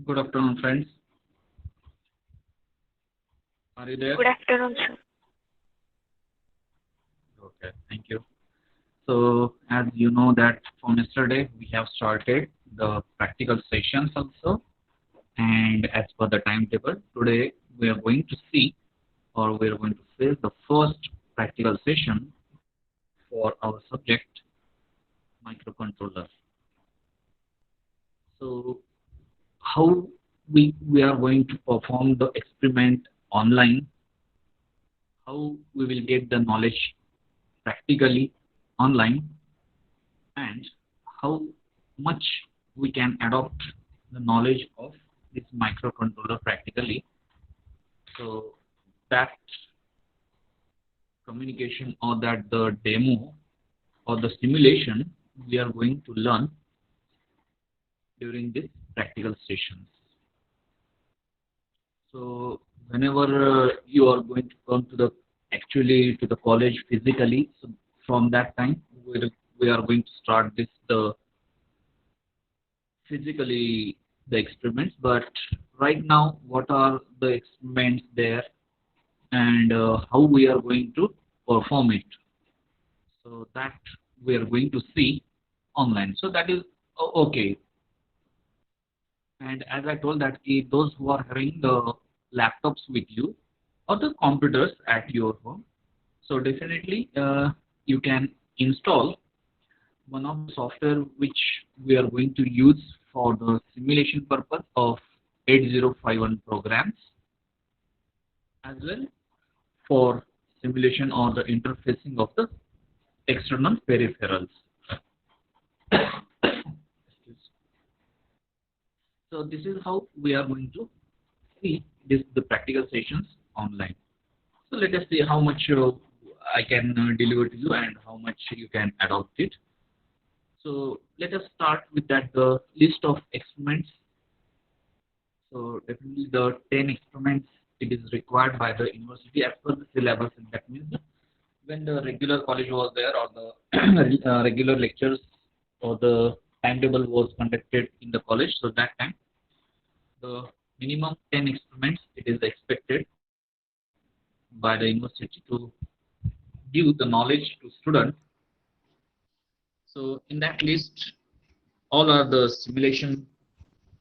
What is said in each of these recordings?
Good afternoon, friends. Are you there? Good afternoon, sir. Okay, thank you. So, as you know that from yesterday we have started the practical sessions also, and as per the timetable, today we are going to see or we are going to face the first practical session for our subject microcontroller. So, how we are going to perform the experiment online, how we will get the knowledge practically online, and how much we can adopt the knowledge of this microcontroller practically. So that communication or that the demo or the simulation we are going to learn during this practical sessions. So whenever you are going to come to the actually to the college physically, so from that time we are going to start this the physically the experiments, but right now what are the experiments there and how we are going to perform it, so that we are going to see online. So that is okay. And as I told that those who are having the laptops with you or the computers at your home, so definitely you can install one of the software which we are going to use for the simulation purpose of 8051 programs, as well for simulation or the interfacing of the external peripherals. So this is how we are going to see this the practical sessions online. So let us see how much I can deliver to you and how much you can adopt it. So let us start with that the list of experiments. So definitely the 10 experiments it is required by the university as per the syllabus. And that means when the regular college was there or the regular lectures or the timetable was conducted in the college, so that time the minimum 10 experiments it is expected by the university to give the knowledge to students. So in that list, all are the simulation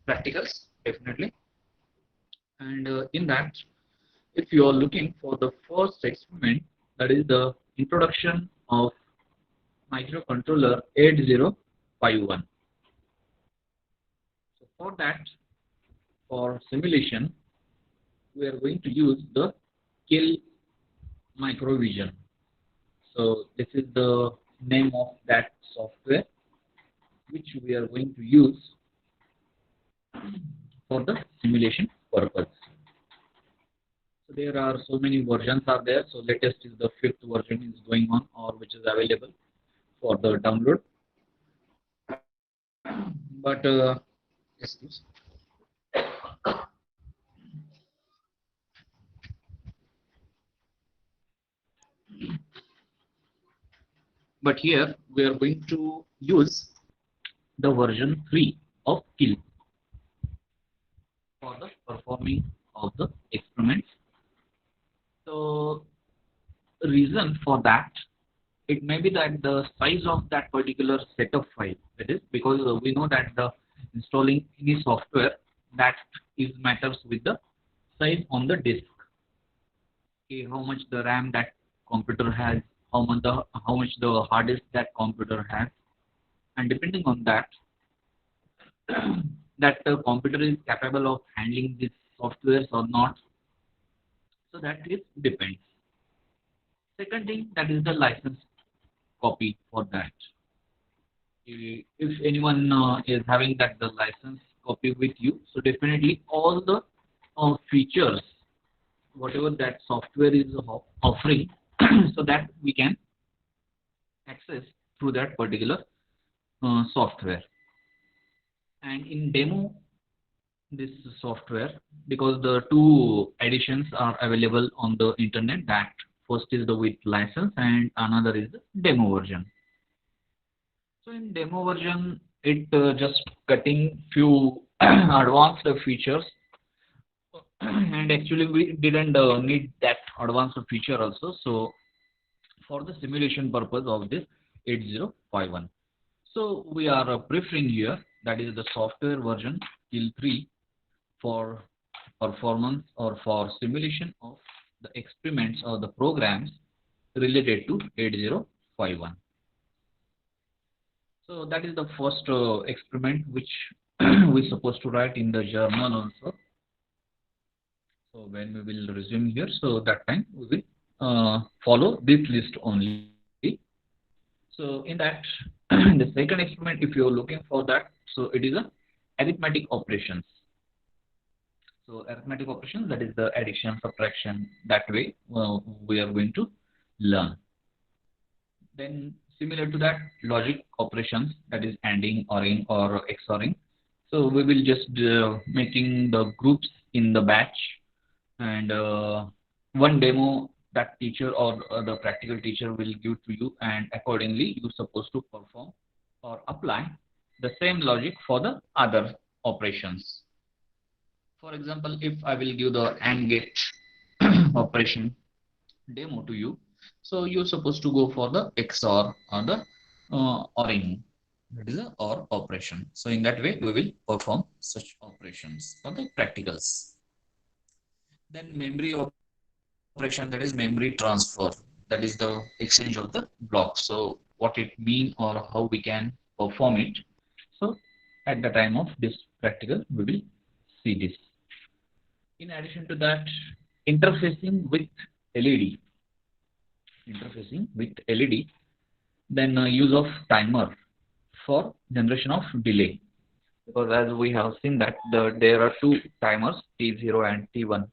practicals definitely, and in that, if you are looking for the first experiment, that is the introduction of microcontroller 8051. So for that, for simulation, we are going to use the Kill Microvision. So this is the name of that software which we are going to use for the simulation purpose. So there are so many versions are there. So latest is the 5th version is going on or which is available for the download. But yes, please. But here we are going to use the version 3 of Kill for the performing of the experiments. So reason for that, it may be that the size of that particular setup file, that is because we know that the installing any software that is matters with the size on the disk. Okay, how much the RAM that computer has, how much the hard disk that computer has, and depending on that, that the computer is capable of handling these softwares or not. So that is depends. Second thing, that is the license copy for that. If anyone is having that the license copy with you, so definitely all the features, whatever that software is offering, so that we can access through that particular software. And in demo this software, because the two editions are available on the internet, that first is the with license and another is the demo version. So in demo version, it just cutting few advanced features, and actually we didn't need that advanced feature also. So for the simulation purpose of this 8051. So we are preferring here, that is the software version till 3 for performance or for simulation of the experiments or the programs related to 8051. So that is the first experiment which we supposed to write in the journal also. So when we will resume here, so that time we will follow this list only. So in that, the second experiment, if you are looking for that, so it is a arithmetic operations. So arithmetic operations, that is the addition, subtraction, that way we are going to learn. Then similar to that, logic operations, that is ANDing, ORing or XORing. So we will just making the groups in the batch, and one demo that teacher or the practical teacher will give to you, and accordingly you supposed to perform or apply the same logic for the other operations. For example, if I will give the AND gate operation demo to you, so you're supposed to go for the XOR or the ORing, that is the OR operation. So in that way we will perform such operations for the practicals. Then memory operation, that is memory transfer, that is the exchange of the blocks. So what it mean or how we can perform it. So at the time of this practical we will see this. In addition to that, interfacing with LED, then use of timer for generation of delay. Because as we have seen that there are two timers, T0 and T1.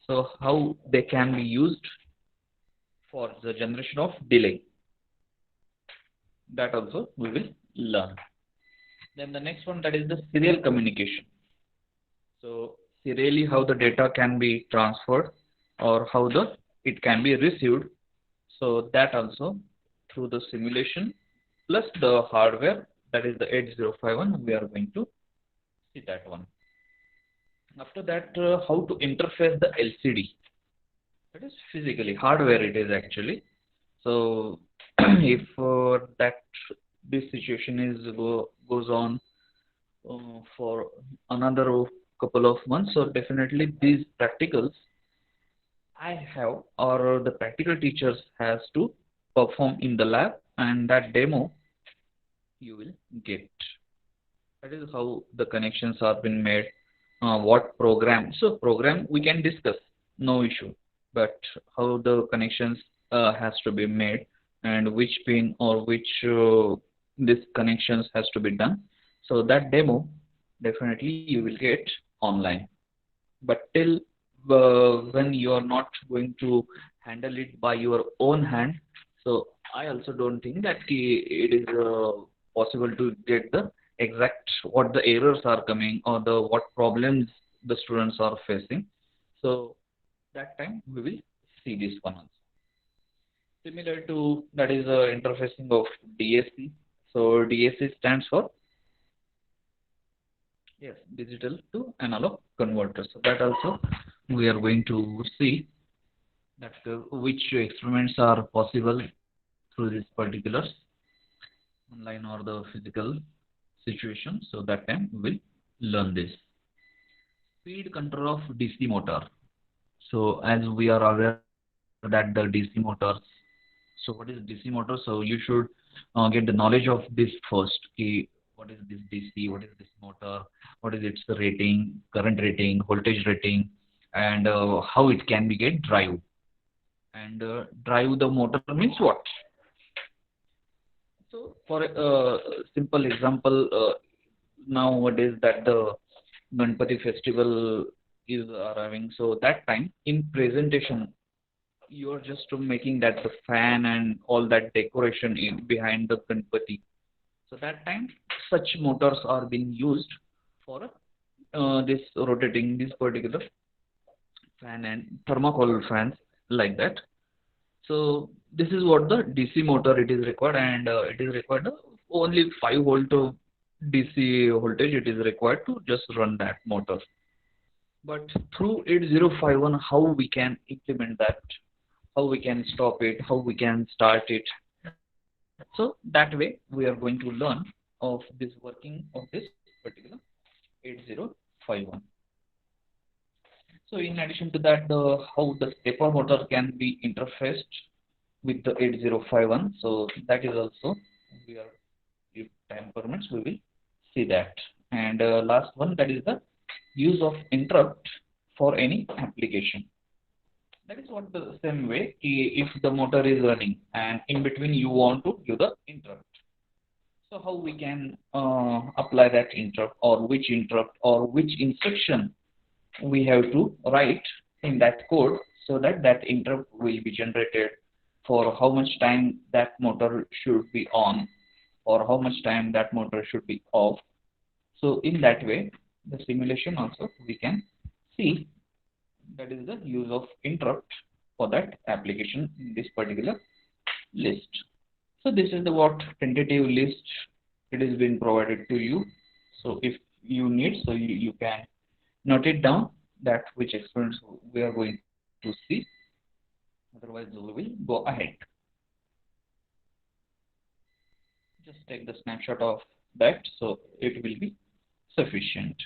So how they can be used for the generation of delay, that also we will learn. Then the next one, that is the serial communication. So serially how the data can be transferred or how it can be received. So that also through the simulation plus the hardware, that is the 8051, we are going to see that one. After that, how to interface the LCD. That is physically hardware it is actually. So if that this situation goes on for another couple of months, so definitely these practicals I have or the practical teachers has to perform in the lab, and that demo you will get. That is how the connections are been made. What program? So program we can discuss, no issue. But how the connections has to be made, and which pin or which this connections has to be done. So that demo definitely you will get online. But till when you are not going to handle it by your own hand, so I also don't think that it is possible to get the exact what the errors are coming or the what problems the students are facing. So that time we will see this one also. Similar to that is interfacing of DAC. So DAC stands for, yes, digital to analog converter. So that also we are going to see that which experiments are possible through this particular online or the physical situation. So that time we will learn this. Speed control of DC motor. So as we are aware that the DC motors, so what is DC motor? So you should get the knowledge of this first. What is this DC? What is this motor? What is its rating, current rating, voltage rating, and how it can be get drive. And drive the motor means what? So for a simple example, nowadays that the Ganpati festival is arriving, so that time in presentation you are just making that the fan and all that decoration in behind the Ganpati. So that time such motors are being used for this rotating this particular fan and thermocol fans like that. So this is what the DC motor it is required, and it is required only 5 volt of DC voltage it is required to just run that motor. But through 8051, how we can implement that, how we can stop it, how we can start it. So that way we are going to learn of this working of this particular 8051. So in addition to that, how the stepper motor can be interfaced with the 8051. So that is also, we are, if time permits, we will see that. And last one, that is the use of interrupt for any application. That is what the same way, if the motor is running and in between you want to give the interrupt. So how we can apply that interrupt, or which instruction we have to write in that code, so that that interrupt will be generated, for how much time that motor should be on or how much time that motor should be off. So in that way, the simulation also we can see, that is the use of interrupt for that application in this particular list. So this is the what tentative list, it is been provided to you. So if you need, so you can note it down, that which experiments we are going to see. Otherwise we will go ahead. Just take the snapshot of that, so it will be sufficient.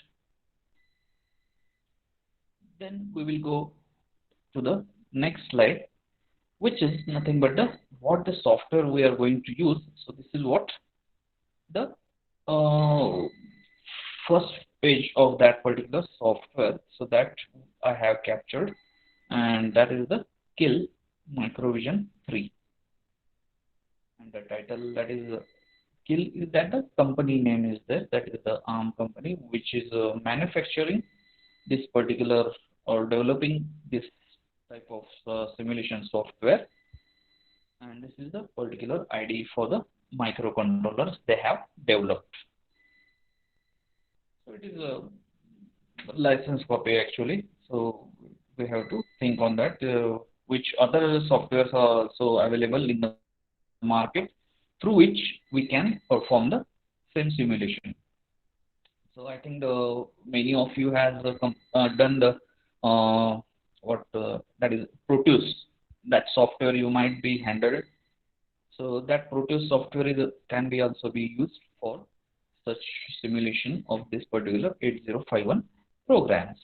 Then we will go to the next slide, which is nothing but the what the software we are going to use. So this is what the first page of that particular software, so that I have captured, and that is the Kill Microvision 3. And the title, that is Kill, is that the company name is there, that is the ARM company, which is manufacturing this particular or developing this type of simulation software. And this is the particular ID for the microcontrollers they have developed. So it is a license copy actually. So we have to think on that, which other softwares are also available in the market, through which we can perform the same simulation. So I think many of you has done the that is Proteus. That software you might be handled. So that Proteus software can be also be used for such simulation of this particular 8051 programs.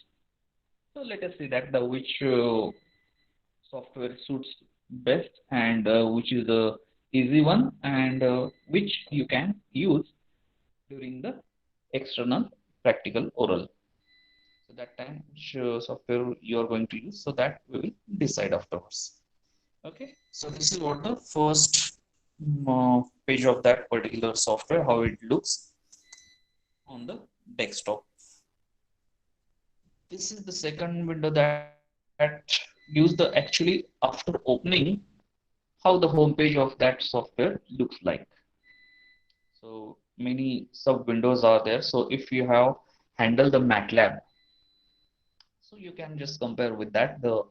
So let us see that which software suits best, and which is the easy one, and which you can use during the external practical oral. So that time which software you are going to use, so that we will decide afterwards. Okay, so this is what the first page of that particular software, how it looks on the desktop. This is the second window that gives the actually after opening how the home page of that software looks like. So many sub windows are there. So if you have handled the MATLAB, so you can just compare with that. The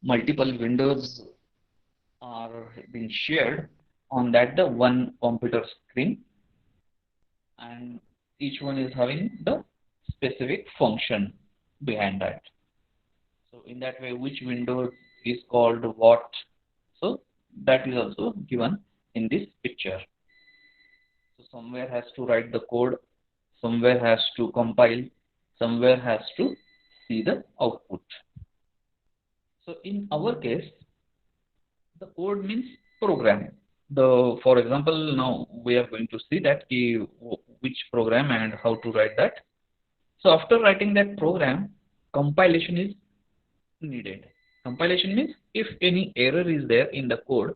multiple windows are being shared on that the one computer screen, and each one is having the specific function behind that. So in that way, which window is called what, so that is also given in this picture. So somewhere has to write the code, somewhere has to compile, somewhere has to see the output. So in our case, the code means program. For example, now we are going to see that which program and how to write that. So after writing that program, compilation is needed. Compilation means if any error is there in the code,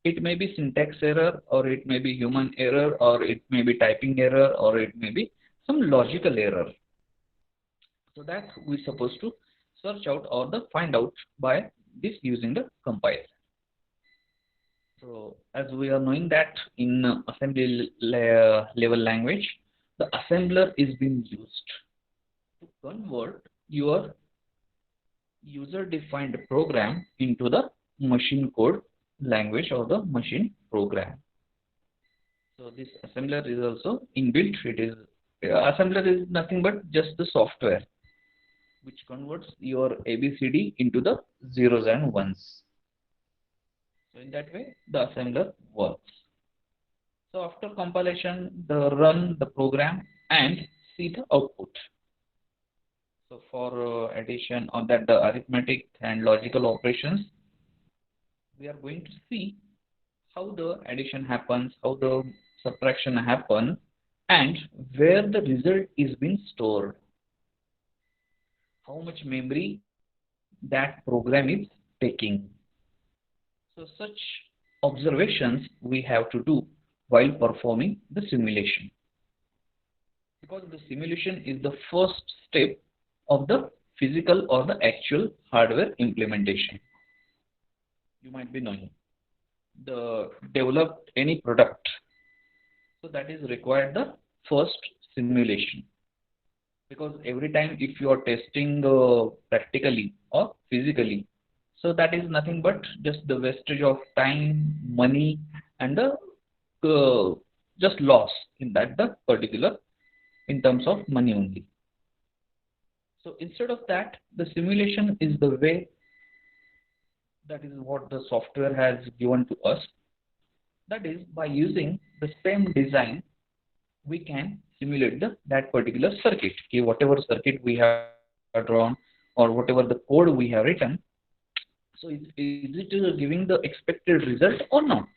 it may be syntax error, or it may be human error, or it may be typing error, or it may be some logical error. So that we're supposed to search out or find out by this using the compiler. So as we are knowing that in assembly level language, the assembler is being used to convert your user-defined program into the machine code language or the machine program. So this assembler is also inbuilt. It is assembler is nothing but just the software which converts your ABCD into the zeros and ones. So in that way, the assembler works. So after compilation, run the program and see the output. So for addition or that the arithmetic and logical operations, we are going to see how the addition happens, how the subtraction happens, and where the result is being stored, how much memory that program is taking. So such observations we have to do while performing the simulation, because the simulation is the first step of the physical or the actual hardware implementation. You might be knowing the developed any product, so that is required the first simulation, because every time if you are testing practically or physically, so that is nothing but just the wastage of time, money, and the uh, just loss in that the particular in terms of money only. So instead of that, the simulation is the way, that is what the software has given to us. That is, by using the same design, we can simulate that particular circuit. Okay, whatever circuit we have drawn or whatever the code we have written, so is it giving the expected result or not?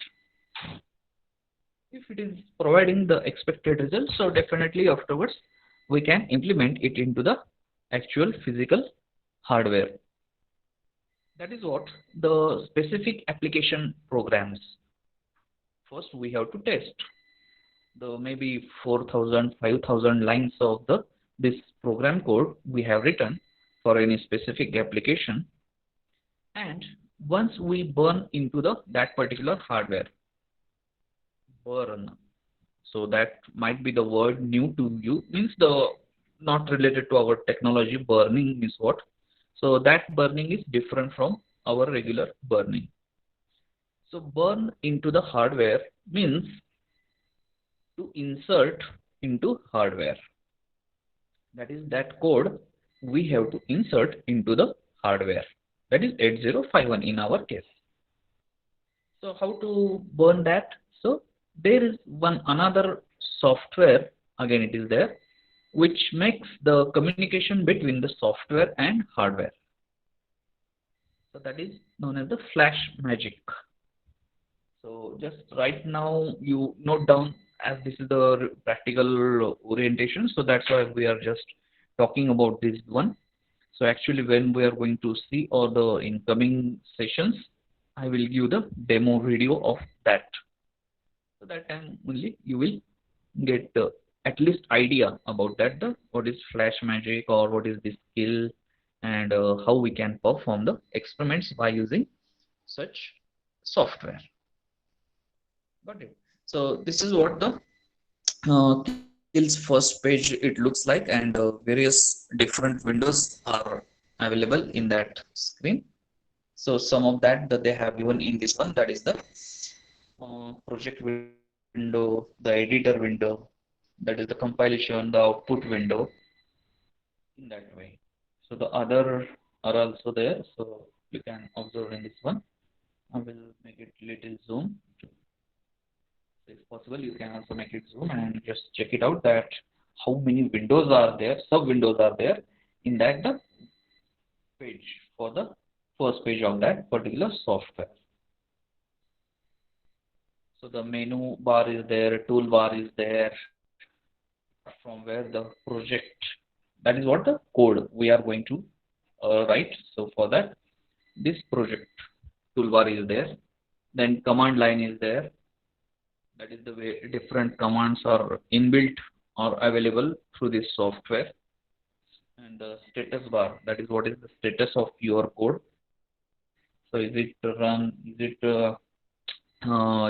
If it is providing the expected result, so definitely afterwards we can implement it into the actual physical hardware. That is what the specific application programs. First, we have to test the maybe 4,000, 5,000 lines of this program code we have written for any specific application. And once we burn into that particular hardware, burn. So that might be the word new to you, means the not related to our technology. Burning is what? So that burning is different from our regular burning. So burn into the hardware means to insert into hardware. That is that code we have to insert into the hardware. That is 8051 in our case. So how to burn that? So there is one another software, again it is there, which makes the communication between the software and hardware. So that is known as the flash magic. So just right now you note down, as this is the practical orientation, so that's why we are just talking about this one. So actually when we are going to see or the incoming sessions, I will give the demo video of that. So that time only you will get at least idea about that, the what is flash magic or what is this skill, and how we can perform the experiments by using such software. Got it. So this is what the Kill's first page it looks like, and various different windows are available in that screen. So some of that they have given in this one, that is the project window, the editor window, that is the compilation, the output window, in that way. So the other are also there, so you can observe in this one. I will make it little zoom. If possible, you can also make it zoom and just check it out that how many windows are there, sub windows are there in that the page for the first page of that particular software. So the menu bar is there, toolbar is there, from where the project, that is what the code we are going to write. So for that, this project toolbar is there. Then command line is there. That is the way different commands are inbuilt or available through this software. And the status bar, that is what is the status of your code. So is it run, is it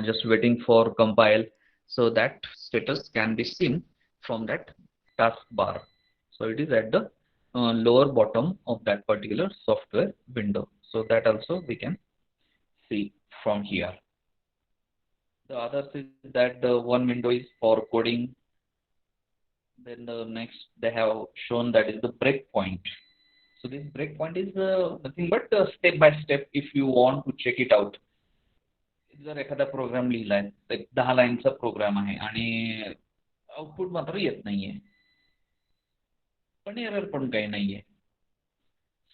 just waiting for compile? So that status can be seen from that taskbar. So it is at the lower bottom of that particular software window. So that also we can see from here. The others is that the one window is for coding. Then the next they have shown that is the breakpoint. So this breakpoint is nothing but step by step if you want to check it out. जर एखादा programme लिहिलाय एक 10 लाईनचा programme आहे आणि output मात्र येत नाहीये पण error पण काही नाहीये.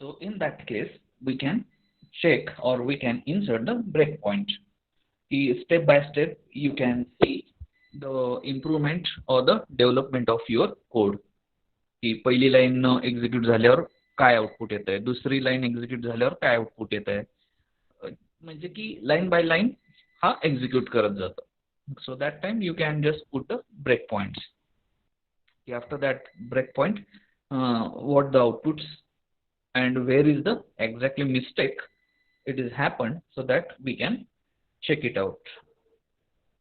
So in that case we can check or we can insert the breakpoint. Step by step you can see the improvement or the development of your code. की पहिली लाईन एक्झिक्यूट झाल्यावर काय आउटपुट येत आहे, दुसरी लाईन एक्झिक्यूट झाल्यावर काय output येत आहे, म्हणजे की लाईन बाय लाईन हा एक्झिक्यूट करत जातो. So that time you can just put the breakpoints. After that breakpoint, what the outputs and where is the exactly mistake it is happened, so that we can check it out.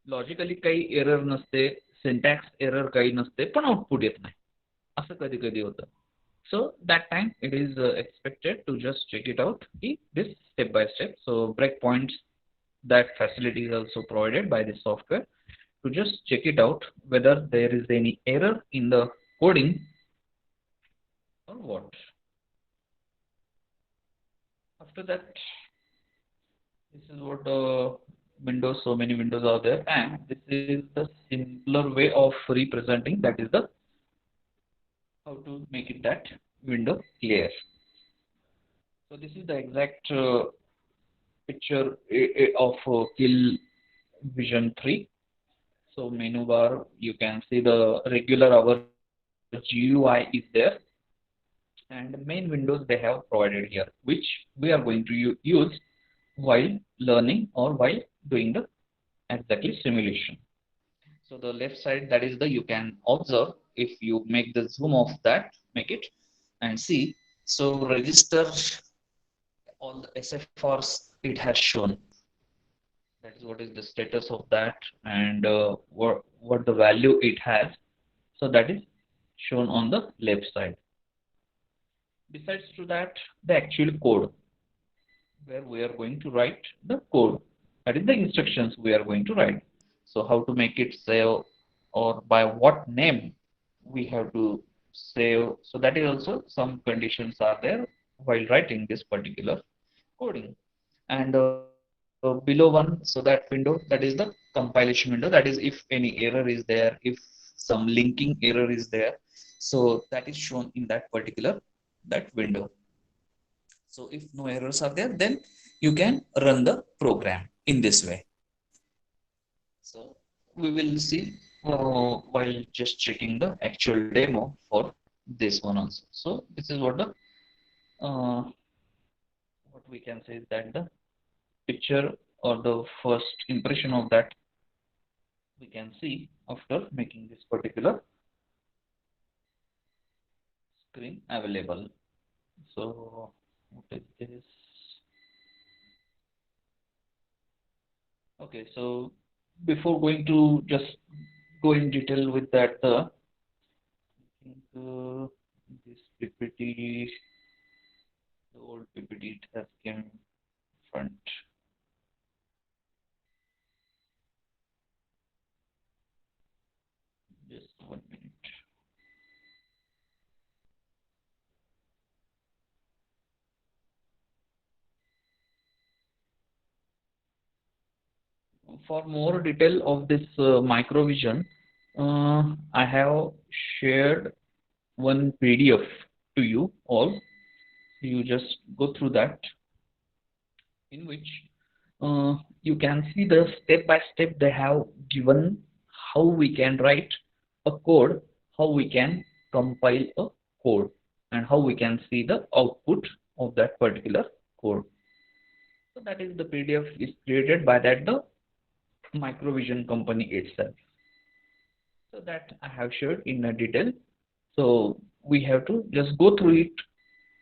Logically काही error नसते, syntax error काही नसते, पण output येत नाही, असं कधी कधी होतं. So that time it is expected to just check it out this step by step. So breakpoints, that facility is also provided by the software to just check it out whether there is any error in the coding or what. After that, this is what windows, so many windows are there, and this is the simpler way of representing, that is the how to make it that window clear. So this is the exact picture of Kill Vision 3. So menu bar, you can see the regular our GUI is there, and main windows they have provided here, which we are going to use while learning or while doing the exactly simulation. So the left side, that is the, you can observe if you make the zoom of that, make it and see. So register all the SFRs it has shown. That is what is the status of that, and what the value it has. So that is shown on the left side. Besides to that, the actual code where we are going to write the code, that is the instructions we are going to write. So how to make it save, or by what name we have to save. So that is also some conditions are there while writing this particular coding. And below one, so that window, that is the compilation window, that is if any error is there, if some linking error is there, so that is shown in that particular that window. So if no errors are there, then you can run the program in this way. So we will see while just checking the actual demo for this one also. So this is what the what we can say is that the picture or the first impression of that we can see after making this particular screen available. So what is this? Okay, so before going to just go in detail with that, I think this PPT, the old PPT, it has came front. Just 1 minute. For more detail of this microvision, I have shared one PDF to you all. You just go through that, in which you can see the step by step they have given how we can write a code, how we can compile a code, and how we can see the output of that particular code. So that is the PDF is created by that the Microvision company itself. So that I have shared in a detail. So we have to just go through it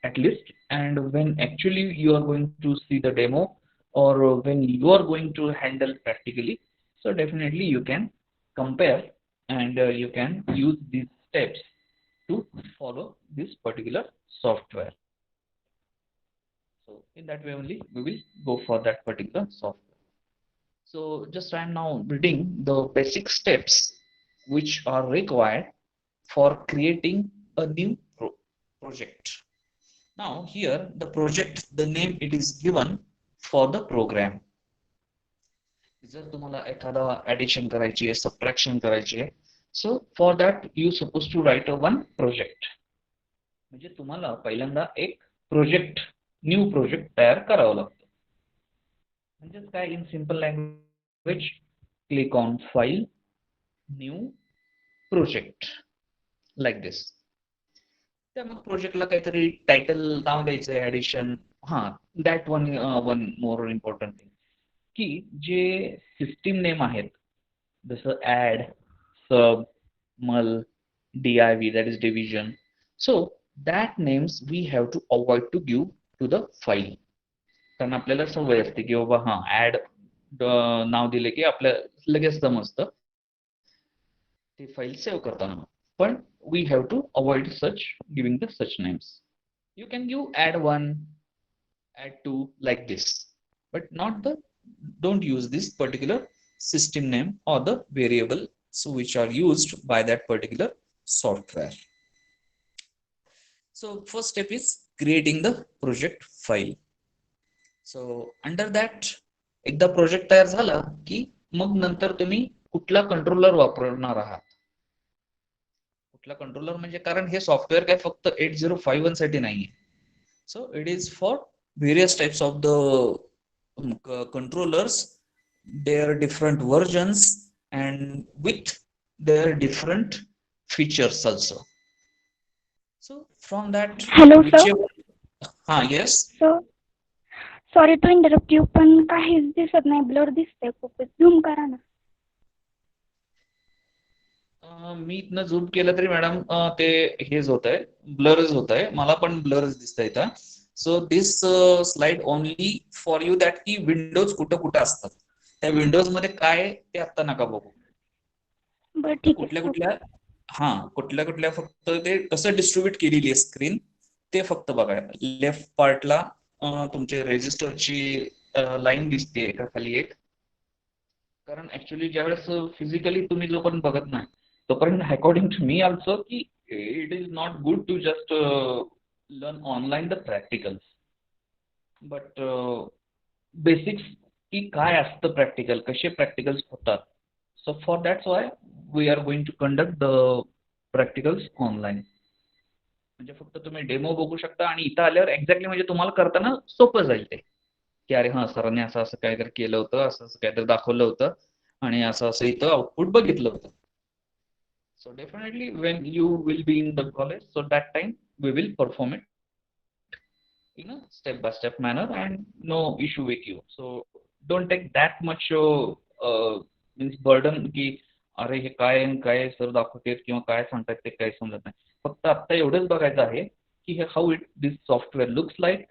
at least, and when actually you are going to see the demo, or when you are going to handle practically, so definitely you can compare, and you can use these steps to follow this particular software. So in that way only we will go for that particular software. So just I am now reading the basic steps which are required for creating a new project. Now here the project, the name it is given for the program. जर तुम्हाला एखादा addition करायची आहे, subtraction करायची आहे, so for that you supposed to write a one project. म्हणजे तुम्हाला पहिल्यांदा एक प्रोजेक्ट, न्यू प्रोजेक्ट तयार करावा लागतो. म्हणजेच काय, in simple language, click on file, new project, like this. त्या मग प्रोजेक्टला काहीतरी टायटल नाव द्यायचं आहे, ऍडिशन. हा, that one more important thing, की जे सिस्टीम नेम आहेत जसं ऍड, सब, मल, div, that is division, so that names we have to avoid to give to the file. कारण आपल्याला सवय असते की बाबा हा ऍड नाव दिले की आपल्या लगेच समजतं ते फाईल सेव्ह करताना. पण we have to avoid such giving the such names. You can give add1, add2 like this, but don't use this particular system name or the variable so which are used by that particular software. So first step is creating the project file. So under that, एकदा project तयार झाला की मग नंतर तुम्ही कुठला controller वापरणार आहात. कुठला कंट्रोलर म्हणजे, कारण हे सॉफ्टवेअर काय फक्त 8051 साठी नाहीये. So it is for various types of the controllers, their different versions and with their different features also. So from that, Hello, sir. Yes. So, sorry to interrupt you, पण काहीच दिसत नाही, ब्लर दिसतंय खूप. झूम करा ना. मी इथनं झूम केलं तरी मॅडम ते हेच होत आहे, ब्लरच होत आहे. मला पण ब्लरच दिसत आहे इथं. So this slide only for you that की विंडोज कुठं कुठं असतात, त्या विंडोज मध्ये काय ते आता नका बघू. कुठल्या कुठल्या फक्त ते कसं डिस्ट्रीब्यूट केलेली आहे स्क्रीन ते फक्त बघा. लेफ्ट पार्टला तुमचे रेजिस्टरची लाईन दिसते एका खाली एक. कारण ऍक्च्युली ज्यावेळेस फिजिकली तुम्ही जो पण बघत नाही तोपर्यंत अकॉर्डिंग टू मी ऑल्सो की it is not good to just learn online the practicals, but basics की काय असतं प्रॅक्टिकल, कसे प्रॅक्टिकल्स होतात. So for that's why we are going to conduct the practicals online. म्हणजे फक्त तुम्ही डेमो बघू शकता आणि इथं आल्यावर एक्झॅक्टली म्हणजे तुम्हाला करताना सोपं जाईल ते, की अरे हा सरांनी असं असं काहीतरी केलं होतं, असं असं काहीतरी दाखवलं होतं आणि असं असं इथं आउटपुट बघितलं होतं. So definitely when you will be in the college, so that time we will perform it in a step-by-step manner and no issue with you. So don't take that much means burden की अरे हे काय sir दाखवतात किंवा काय सांगतात ते काही समजत नाही. फक्त आता एवढंच बघायचं आहे की how this software looks like,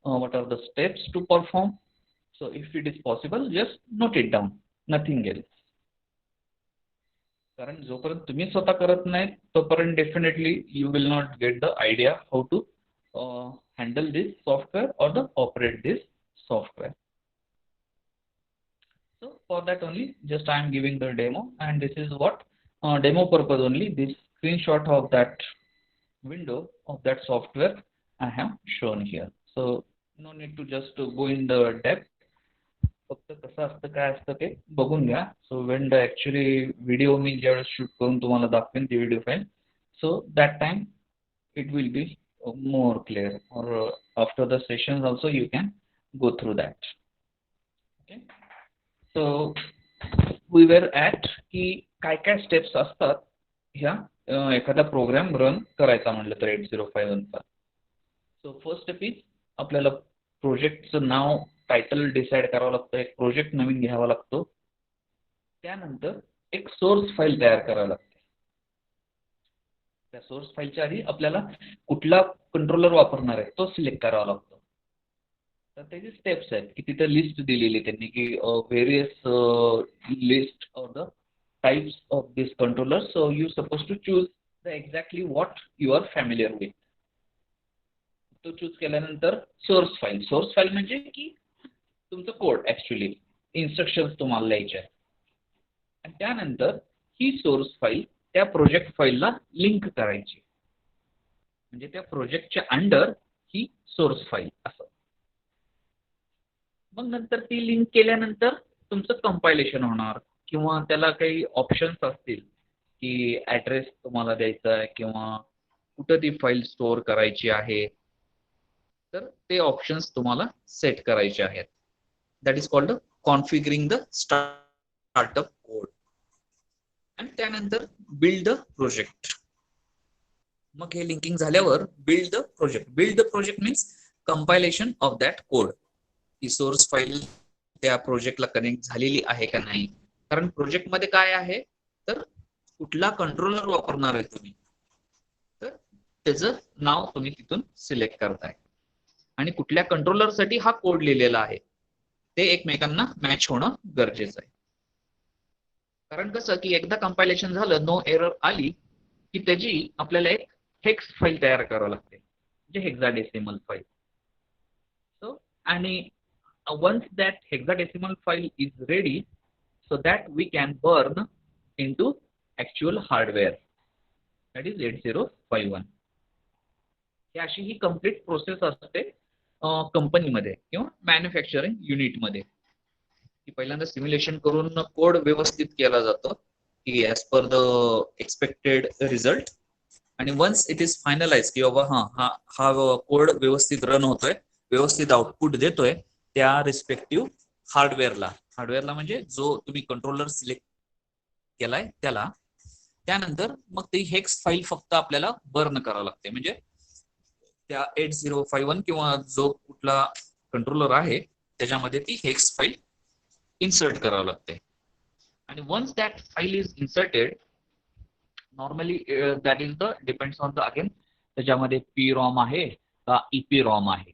what are the steps to perform. So if it is possible, just note it down, nothing else. कारण जोपर्यंत तुम्ही स्वतः करत नाही तोपर्यंत definitely you will not get the idea how to handle this software or the operate this software. So for that only just I am giving the demo and this is what demo purpose only, this screenshot of that window of that software I have shown here. So no need to just go in the depth, फक्त कसं असतं काय असतं ते बघून घ्या. So when the actually video मी ज्यावेळेस शूट करून तुम्हाला दाखवेन ती video file, so that time it will be more clear or after the session also you can go through that. Okay, so we were at की काय काय steps असतात ह्या एखादा प्रोग्राम रन करायचा म्हटलं तर 8051चा. सो फर्स्ट स्टेप इज आपल्याला प्रोजेक्टचं नाव, टायटल डिसाईड करावं लागतं, एक प्रोजेक्ट नवीन घ्यावा लागतो. त्यानंतर एक सोर्स फाईल तयार करावी लागते. त्या सोर्स फाईलच्या आधी आपल्याला कुठला कंट्रोलर वापरणार आहे तो सिलेक्ट करावा लागतो. तर त्याचे स्टेप्स आहेत की तिथे लिस्ट दिलेली त्यांनी की various list of the types of this controller. So you suppose to choose the exactly what you are familiar with. तो चूज केल्यानंतर सोर्स फाईल म्हणजे की तुमचं कोड ऍक्च्युअली इन्स्ट्रक्शन्स तुम्हाला लिहायचे आहेत आणि त्यानंतर ही सोर्स फाईल त्या प्रोजेक्ट फाईलला लिंक करायची, म्हणजे त्या प्रोजेक्टच्या अंडर ही सोर्स फाईल असं. मग नंतर ती लिंक केल्यानंतर तुमचं कंपायलेशन होणार किंवा त्याला काही ऑप्शन्स असतील की ॲड्रेस तुम्हाला द्यायचा आहे किंवा कुठं ती फाईल स्टोअर करायची आहे, तर ते ऑप्शन्स तुम्हाला सेट करायचे आहेत. That is called configuring the startup code. आणि त्यानंतर बिल्ड द प्रोजेक्ट. मग हे लिंकिंग झाल्यावर build the project. Build the project means compilation of that code. ही सोर्स फाईल त्या प्रोजेक्टला कनेक्ट झालेली आहे का नाही, कारण प्रोजेक्ट मध्ये काय आहे तर कुठला कंट्रोलर वापरणार आहे तुम्ही, तर त्याचं नाव तुम्ही तिथून सिलेक्ट करताय आणि कुठल्या कंट्रोलरसाठी हा कोड लिहिलेला आहे ते एकमेकांना मॅच होणं गरजेचं आहे. कारण कसं की एकदा कंपायलेशन झालं, नो एरर आली की त्याची आपल्याला एक हेक्स फाईल तयार करावी लागते, म्हणजे हेक्साडेसिमल फाईल. सो आणि once that hexadecimal file is ready, so that we can burn into actual hardware, that is 8051. ही अशी ही कंप्लीट प्रोसेस असते कंपनीमध्ये किंवा मॅन्युफॅक्चरिंग युनिटमध्ये, की पहिल्यांदा सिम्युलेशन करून कोड व्यवस्थित केला जातो की as per the expected result. आणि वन्स इट इज फायनलाइज की बाबा हा कोड व्यवस्थित रन होतोय, व्यवस्थित आउटपुट देतोय त्या रिस्पेक्टिव्ह हार्डवेअरला म्हणजे जो तुम्ही कंट्रोलर सिलेक्ट केलाय त्याला, त्यानंतर मग ती हेक्स फाईल फक्त आपल्याला बर्न करावं लागते, म्हणजे त्या 8051 किंवा जो कुठला कंट्रोलर आहे त्याच्यामध्ये ती हेक्स फाईल इन्सर्ट करावं लागते. आणि ones that file is inserted, normally that is the depends on the again त्याच्यामध्ये PROM आहे का EPROM आहे,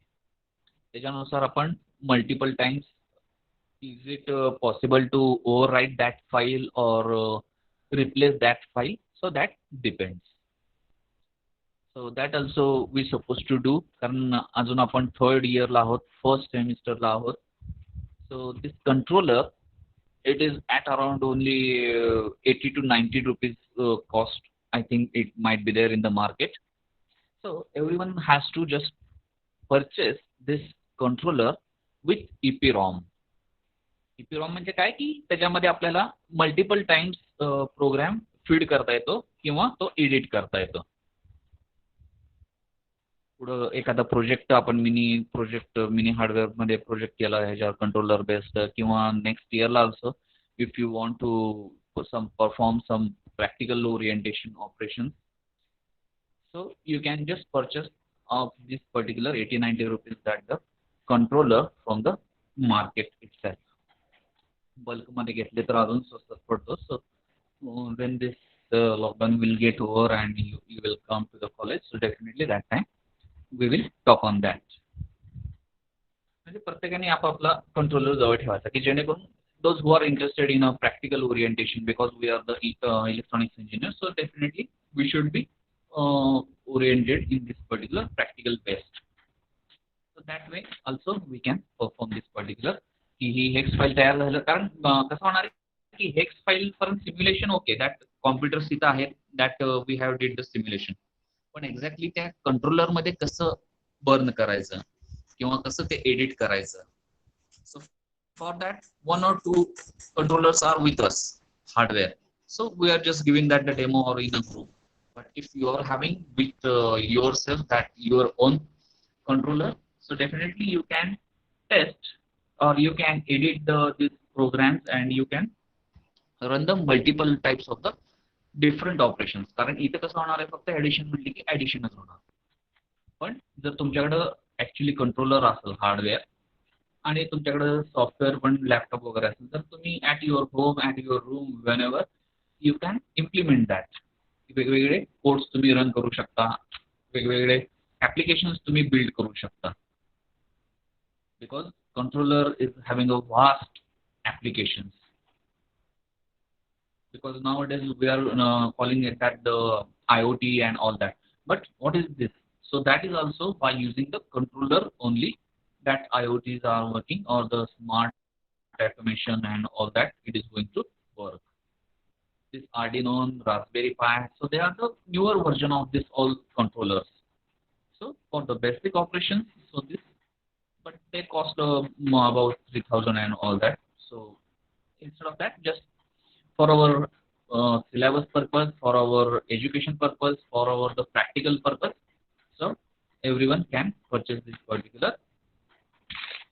त्याच्यानुसार आपण multiple times is it possible to overwrite that file or replace that file, so that depends. So that also we supposed to do, कारण अजून आपण third इयरला आहोत, फर्स्ट सेमिस्टरला आहोत. So this controller, it is at around only 80 to 90 rupees cost. I think it might be there in the market. So everyone has to just purchase this controller with EPROM. EPROM म्हणजे काय की त्याच्यामध्ये आपल्याला multiple times programme feed करता येतो किंवा तो edit करता येतो. पुढं एखादा प्रोजेक्ट आपण मिनी हार्डवेअर मध्ये प्रोजेक्ट केला ह्याच्यावर कंट्रोलर बेस्ड, किंवा नेक्स्ट इयरला also if you want to perform some practical orientation operation, so you can just purchase of this particular 80-90 rupees that the controller from the market itself. Bulk मध्ये घेतले तर अजून स्वस्त पडतो. So when this lockdown will get over and you will come to the college, so definitely that time we will talk on that. म्हणजे प्रत्येकाने आपापला controller जवळ ठेवायचा की जेणेकरून those who are interested in a practical orientation, because we are the electronics engineers, so definitely we should be oriented in this particular practical based. So that way also we can perform this particular की ही hex file तयार झालं. कारण कसं होणार आहे की hex file for simulation okay, that computers तिथं आहेत, that we have did the simulation, पण एक्झॅक्टली त्या कंट्रोलर मध्ये कसं बर्न करायचं किंवा कसं ते एडिट करायचं. So for that 1 or 2 controllers are with us hardware, so we are just giving that the demo or in a group. But if you are having with yourself that your own controller, so definitely you can test or you can edit these programs and you can run the multiple types of the different operations. कारण इथे कसं होणार आहे, फक्त addition म्हटली की ऍडिशनच होणार. पण जर तुमच्याकडे ऍक्च्युली कंट्रोलर असेल हार्डवेअर आणि तुमच्याकडे सॉफ्टवेअर पण लॅपटॉप वगैरे असेल, तर तुम्ही at your home, at your room, whenever you can implement that. वेगवेगळे कोड्स तुम्ही रन करू शकता, वेगवेगळे ऍप्लिकेशन्स तुम्ही बिल्ड करू शकता, because controller is having a vast applications. Because nowadays we are calling it that the IoT and all that. But what is this? So that is also by using the controller only that IoTs are working, or the smart automation and all that, it is going to work. This Arduino, Raspberry Pi, so they are the newer version of this all controllers. So for the basic operations, so this, but they cost about 3,000 and all that. So instead of that, just for our syllabus purpose, for our education purpose, for our the practical purpose, so everyone can purchase this particular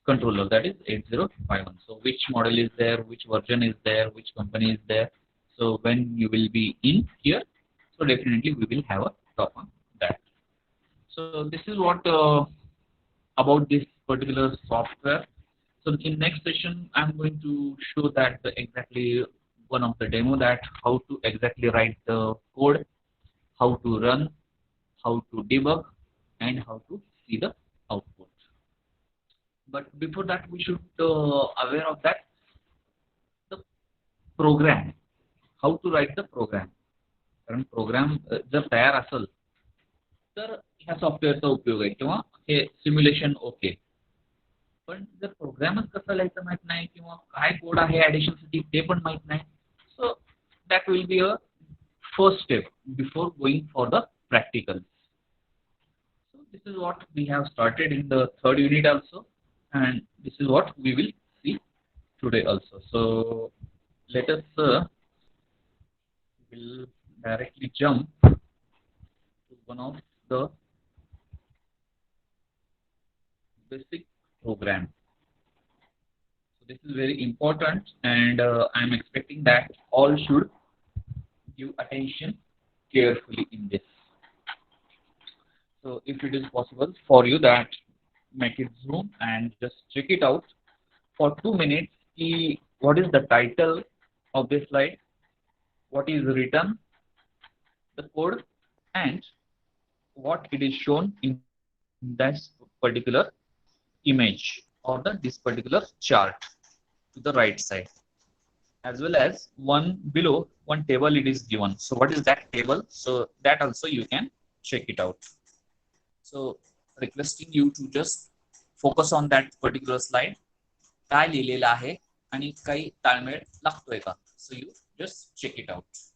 controller, that is 8051. So which model is there, which version is there, which company is there. So when you will be in here, so definitely we will have a talk on that. So this is what about this particular software. So in next session, I'm going to show that exactly one of the demo, that how to exactly write the code, how to run, how to debug, and how to see the output. But before that, we should aware of that the program, how to write the program. कारण programme जर तयार असेल तर ह्या सॉफ्टवेअरचा उपयोग आहे किंवा हे सिम्युलेशन ओके. पण जर प्रोग्रामच कसा लिहायचं माहित नाही किंवा काय कोड आहे ऍडिशन साठी ते पण माहित नाही, so that will be a first step before going for the practical. So this is what we have started in the third unit also, and this is what we will see today also. So let us will directly jump to one of the basic program. So this is very important, and I am expecting that all should give attention carefully in this. So if it is possible for you, that make it zoom and just check it out for 2 minutes. What is the title of this slide? What is written, the code, and what it is shown in this particular image or this particular chart to the right side, as well as one below one table it is given. So what is that table? So that also you can check it out. So requesting you to just focus on that particular slide. काय लिहिलेलं आहे आणि काही ताळमेळ लागतोय का? So you just check it out.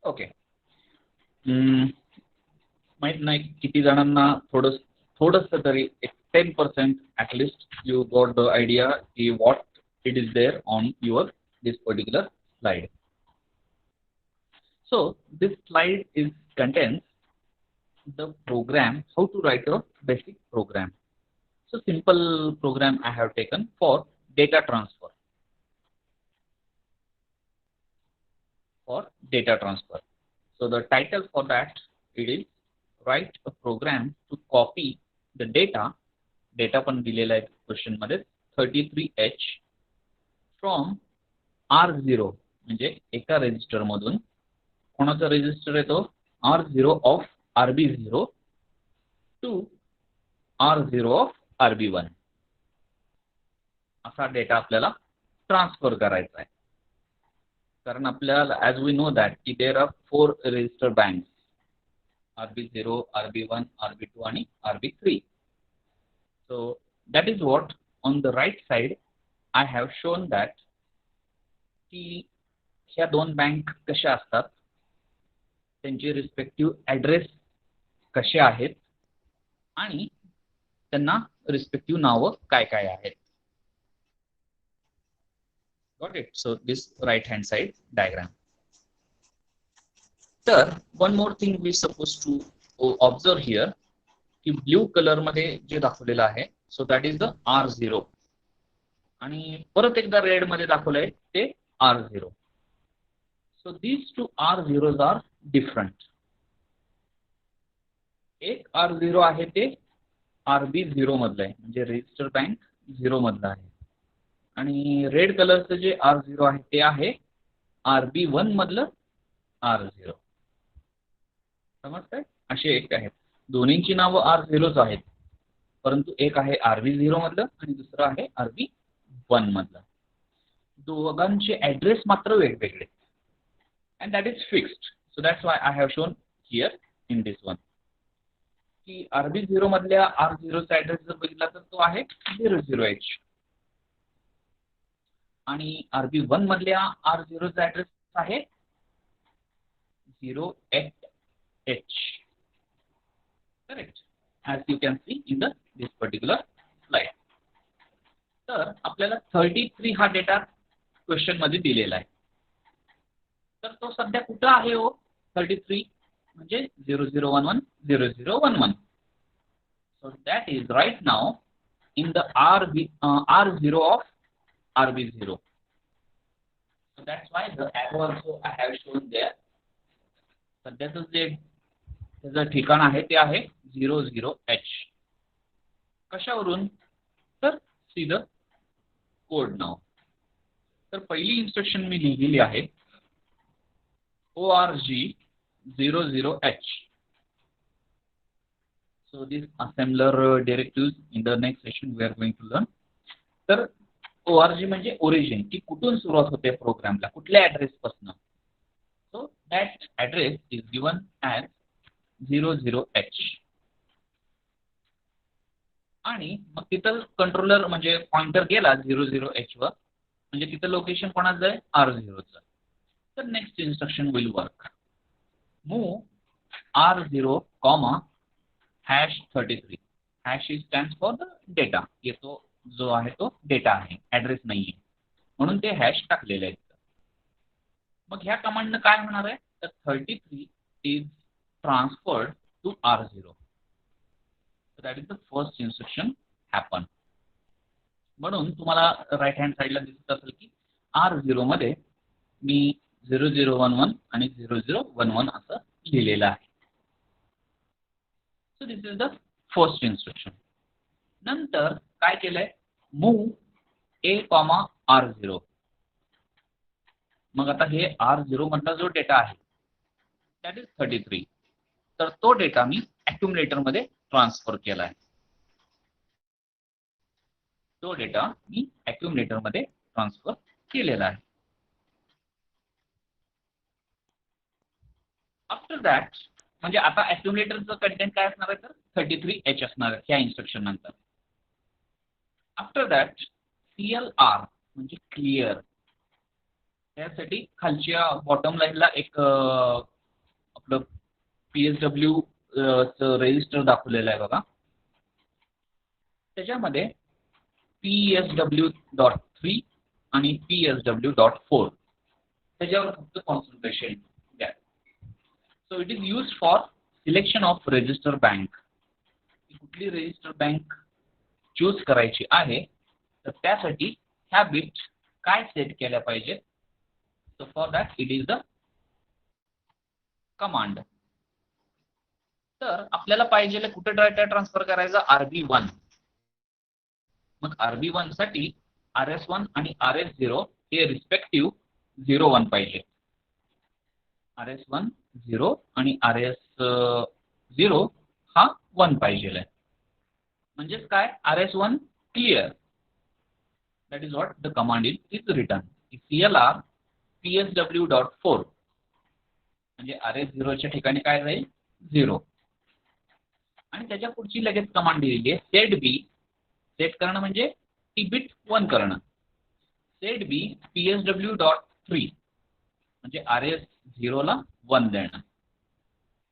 Okay. माहित नाही किती जणांना थोडस तरी 10% at least you got the idea what it is there on your this particular slide. So this slide contains the program, how to write a basic program. So simple program I have taken for data transfer. So the title for that, it is write a program to copy the data पण दिलेला आहे question मध्ये 33H from R0 म्हणजे एका register मधून. कोणाचा register आहे तो? R0 of RB0 to R0 of RB1 असा डेटा आपल्याला ट्रान्सफर करायचा आहे. कारण आपल्याला ॲज वी नो दॅट की there are 4 register banks RB0, RB1, RB2 आणि RB3. So that is what on the right side I have shown that की ह्या दोन बँक कशा असतात, त्यांचे रिस्पेक्टिव्ह ॲड्रेस कसे आहेत आणि त्यांना रिस्पेक्टिव्ह नावं काय काय आहेत. Got it? So this right hand side diagram. तर one more thing we supposed to observe here की ब्ल्यू कलर मध्ये जे दाखवलेलं आहे so that is the R0 आणि परत एकदा रेड मध्ये दाखवलंय ते R0. So these two R0s are different. एक R0 आहे ते RB0 मधलं आहे म्हणजे रजिस्टर बँक 0 मधलं आहे आणि रेड कलरचं जे R0 आहे ते आहे RB1 मधलं R0. समजतंय? असे एक आहेत. दोन्हींची नावं R0च आहेत परंतु एक आहे RB0 मधलं आणि दुसरं आहे RB1 मधलं. दोघांचे ॲड्रेस मात्र वेगवेगळे and that is fixed. So that's why I have shown here in this one की RB0 मधल्या R0चा ॲड्रेस जर बघितला तर तो आहे 00H आणि RB1 मधल्या R0चा ॲड्रेस आहे 08H. Correct? As you can see in this particular slide. तर आपल्याला 33 हा डेटा क्वेश्चन मध्ये दिलेला आहे. तर तो सध्या कुठं आहे हो 33 म्हणजे 0011 0011. So that is right now in the R0 of RB0. So that's why the arrow also I have shown there. सध्याचं जे त्याचं ठिकाण आहे ते आहे 00H. कशावरून? तर सी द कोड नाव. तर पहिली इन्स्ट्रक्शन मी लिहिलेली आहे ORG 00H. So these assembler directives in the next session we are going to learn. तर ORG म्हणजे ओरिजिन की कुठून सुरुवात होते प्रोग्रामला कुठल्या ॲड्रेस पासून. So that address is given as 00H. आणि मग तिथं कंट्रोलर म्हणजे पॉइंटर गेला 00H वर म्हणजे तिथं लोकेशन कोणाचं आहे R0चं. तर next instruction will work. Move R0, #33. Hash stands for the data. येतो जो आहे तो डेटा आहे ॲड्रेस नाही आहे म्हणून ते हॅश टाकलेले आहेत. मग ह्या कमांडनं काय होणार आहे तर 33 is transferred to R0. That is the first instruction happen. म्हणून तुम्हाला राईट हँड साईडला दिसत असेल की R0 मध्ये मी 0011 आणि 0011 असं लिहिलेलं आहे. सो this is the first instruction. नंतर काय केलंय मूव A, R0. मग आता हे R0 मधला जो डेटा आहे दॅट इज 33. तर तो डेटा मी अक्युमुलेटर मध्ये ट्रान्सफर केला आहे. तो डेटा मी अक्युमुलेटर मध्ये ट्रान्सफर केलेला आहे. आफ्टर दॅट म्हणजे आता अक्युमुलेटरचं कंटेंट काय असणार आहे तर 33H असणार आहे ह्या इन्स्ट्रक्शन नंतर. आफ्टर दॅट CLR म्हणजे क्लिअर. त्यासाठी खालच्या बॉटम लाईनला एक आपलं PSW रजिस्टर दाखवलेलं आहे बघा. त्याच्यामध्ये PSW.3 आणि PSW.4 त्याच्यावर फक्त कॉन्सन्ट्रेशन द्या. So it is use for selection of register bank. कुठली रजिस्टर बँक चूज करायची आहे तर त्यासाठी ह्या बिट काय सेट केल्या पाहिजेत. So for that it is the command. तर आपल्याला पाहिजे कुठे डेटा ट्रान्सफर करायचा RB1. मग RB1 साठी RS1 आणि RS0 हे रिस्पेक्टिव्ह 01 पाहिजे. RS1 0 आणि RS 0 हा 1 पाहिजे आहे. म्हणजेच काय, RS1 clear. That is what the command is written. CLR PSW.4 म्हणजे RS0 च्या ठिकाणी काय राहील, 0. आणि त्याच्या पुढची लगेच कमांड दिलेली आहे सेट बी. सेट करणं म्हणजे ती बिट 1 करणं. सेट बी PSW.3 म्हणजे RS0 ला 1 देणं.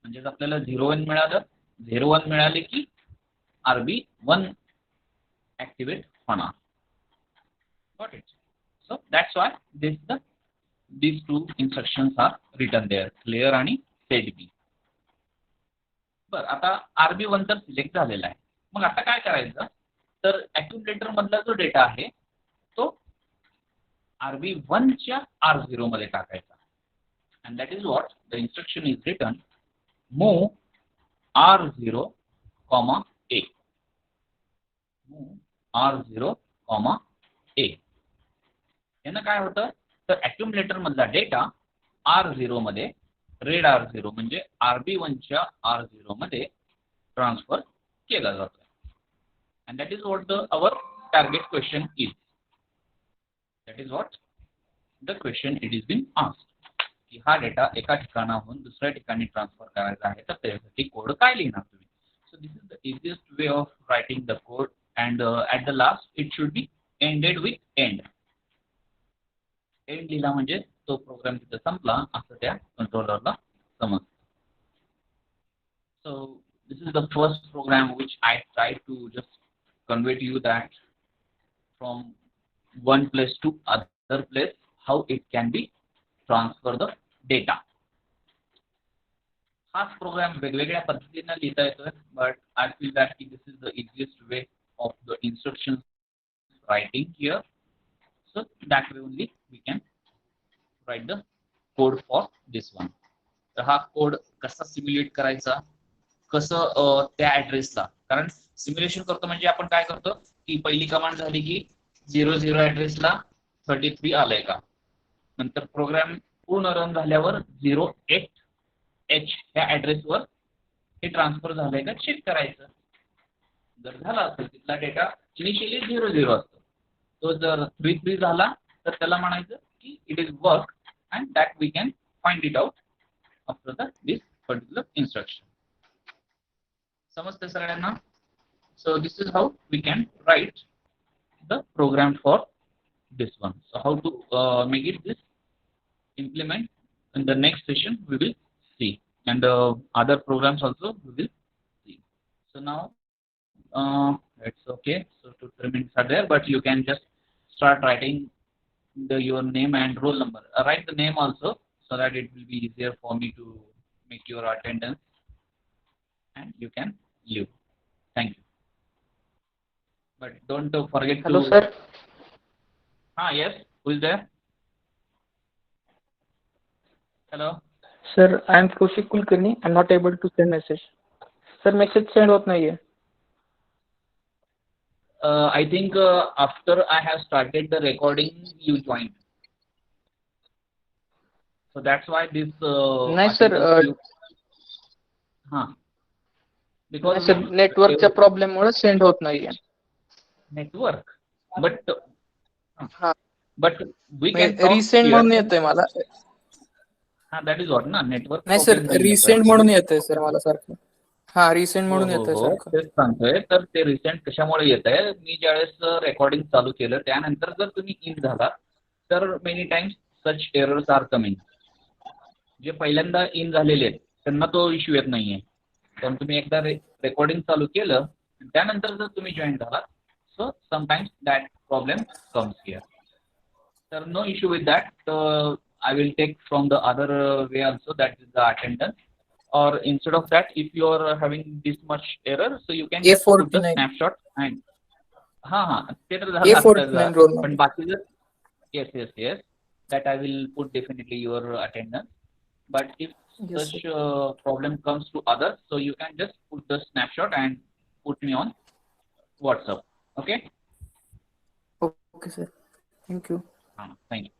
म्हणजेच आपल्याला 0-1 मिळालं. 0-1 मिळाले की RB1 ऍक्टिव्हेट होणार. Got it. So that's why these two instructions are written there, clear आणि set B. बरं, आता RB1 तर सिलेक्ट झालेला आहे. मग आता काय करायचं, तर accumulator मधला जो डेटा आहे तो RB1 च्या R0 मध्ये टाकायचा. And that is what the instruction is written, move R0, A. Move R0, A. यानं काय होतं, तर accumulator मधला डेटा R0 मध्ये, रेड R0 म्हणजे RB1 च्या R0 मध्ये ट्रान्सफर केला जातो. And that is what our target question is. That is what the question it is been asked. की हा डेटा एका ठिकाणाहून दुसऱ्या ठिकाणी ट्रान्सफर करायचा आहे, तर त्यासाठी कोड काय लिहिणार तुम्ही. So this is the easiest way of writing the code, and at the last it should be ended with end. And लिहिला म्हणजे तो प्रोग्राम तिथे संपला असं त्या कंट्रोलरला समजतं. So this is the first program which I tried to just convey to you that from one place to other place how it can be transfer the data. हाच programme वेगवेगळ्या पद्धतीने लिहिता येतोय, but I feel that this is the easiest way of the instructions writing here. So that way only we can write the code for this one. तर हा code कसा simulate करायचा, कसं त्या ऍड्रेसला, कारण सिम्युलेशन करतो म्हणजे आपण काय करतो की पहिली कमांड झाली की 00 ऍड्रेसला 33 आलंय का, नंतर प्रोग्राम पूर्ण रन झाल्यावर 08H ह्या ऍड्रेसवर हे ट्रान्सफर झालंय का चेक करायचं. जर झाला असेल तिथला डेटा इनिशियली 00 असतो, तो जर 33 झाला तर त्याला म्हणायचं की it is work, and that we can find it out after this particular instruction. समजते सगळ्यांना. So this is how we can write the program for this one. So how to make it this implement in the next session we will see, and other programs also we will see. So now it's okay. So 2-3 minutes are there, but you can just start writing your name and roll number. Write the name also so that it will be easier for me to make your attendance, and you can leave. Thank you. But don't forget Hello, to. sir. Yes, who is there? Hello. Sir, I am Kaushik Kulkarni. I'm not able to send message. Sir, message send होत नाहीये. I think after I have started the recording, you joined. So that's why this. नाही sir. Because नाही sir, नेटवर्कच्या problem मुळे send होत नाहीये. Network, but. हां. But we can resend म्हणून येतंय मला. that is what ना नेटवर्क. नाही सर, रिसेंड म्हणून येतंय सर मला सारखं. हां, रिसेंड म्हणून येतंय सारखं. तेच सांगतोय. तर ते रिसेंट कशामुळे येत आहे, मी ज्यावेळेस रेकॉर्डिंग चालू केलं त्यानंतर जर तुम्ही इन झाला तर many times such errors are coming. जे पहिल्यांदा इन झालेले आहेत त्यांना तो इश्यू येत नाहीये, पण तुम्ही एकदा रेकॉर्डिंग चालू केलं त्यानंतर जर तुम्ही जॉईन झालात, so sometimes that problem comes here. तर no issue with that. I will take from the other way also, that is the attendance, or instead of that if you are having this much error, so you can just put the snapshot and ते तर झालं आता, पण बाकीचं yes that I will put definitely your attendance. But if such problem comes to others, so you can just put the snapshot and put me on WhatsApp. Okay sir, thank you. Thank you.